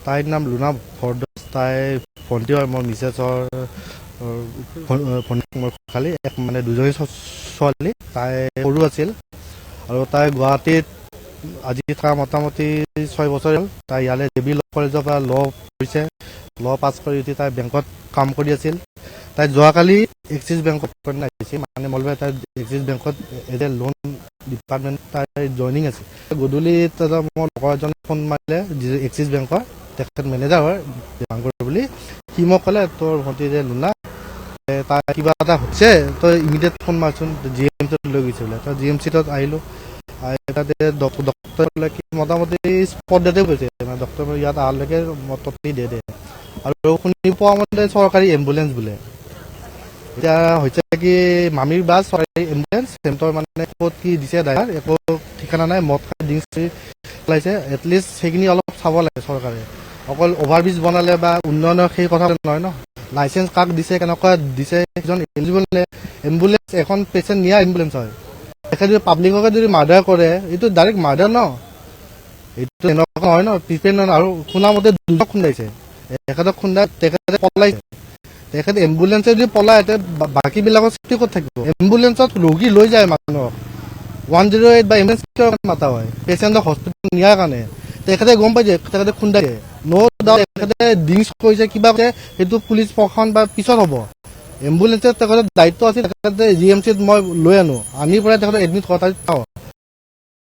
তাইৰ নাম লুনা ভৰদ্বাজ। তাই ভণ্টি হয়, মোৰ মিছেছৰ ভণ্টি। মোৰ খালি মানে দুজনী ছোৱালী। তাই সৰু আছিল আৰু তাই গুৱাহাটীত আজি থকা মোটামুটি 6 বছৰ হ'ল। তাই ইয়ালৈ জে বি ল কলেজৰ পৰা পঢ়িছে। পাছ কৰি উঠি তাই বেংকত কাম কৰি আছিল। তাই যোৱাকালি এক্সিছ বেংকত আহিছে, মানে মলবাৰ তাই এক্সিছ বেংকত এতিয়া লোন ডিপাৰ্টমেণ্ট তাই জইনিং আছে। গধূলি মোৰ লগৰ এজনে ফোন মাৰিলে, এক্সিছ বেংকৰ, তেখেত মেনেজাৰ হয় ডাঙৰ বুলি। সি মোক ক'লে তোৰ ভণ্টি যে লুনা, তাই কিবা এটা হৈছে, তই ইমিডিয়েট ফোন মাৰচোন। জি এম চিত লৈ গৈছে বোলে। তই জি এম চিত আহিলোঁ। ডক্টৰলৈকে মোটামুটি স্পট ডেটে গৈছে। ডক্টৰ ইয়াত অহালৈকে মোটামুটি ডেটে। আৰু শুনি পোৱা মতে চৰকাৰী এম্বুলেঞ্চ বোলে। এতিয়া হৈছে কি মামীৰ বাছ চৰকাৰী এম্বুলেঞ্চ, সিহঁতৰ মানে ক'ত কি দিছে ড্ৰাইভাৰ একো ঠিকনা নাই। মদ খাই ড্ৰিংকছ চলাইছে। এটলিষ্ট সেইখিনি অলপ চাব লাগে চৰকাৰে। অকল অভাৰব্ৰিজ বনালে বা উন্নয়নৰ সেই কথা নহয় ন। লাইচেঞ্চ কাক দিছে, কেনেকুৱা দিছে, সেইজন এলিজিবল এম্বুলেঞ্চ এখন পেচেণ্ট নিয়া এম্বুলেঞ্চ হয়। তেখেতে যদি পাব্লিককে যদি মাৰ্ডাৰ কৰে, এইটো ডাইৰেক্ট মাৰ্ডাৰ ন। এইটো এনেকুৱা নহয় ন, প্ৰিপেণ্ড আৰু শুনামতে দুজনক খুন্দাইছে। তেখেতক খুন্দাই তেখেতে পলাইছে। তেখেতে এম্বুলেঞ্চে যদি পলায়, বাকীবিলাকৰ চেফটি ক'ত থাকিব? এম্বুলেঞ্চত ৰোগী লৈ যায় মানুহক। 108 বা এম্বুলেঞ্চ কিয় মাতা হয়? পেচেণ্টক হস্পিটেল নিয়াৰ কাৰণে। তেখেতে গম পাইছে তেখেতে খুন্দাইছে। ন' ডাউট তেখেতে ড্ৰিংকছ কৰিছে, কিবা কৰিছে, সেইটো পুলিচ প্ৰশাসন বা পিছত হ'ব। এম্বুলেঞ্চত তেখেতৰ দায়িত্ব আছিল, তেখেতে জি এম চিত মই লৈ আনো, আনি পেলাই তেখেতক এডমিট কৰা।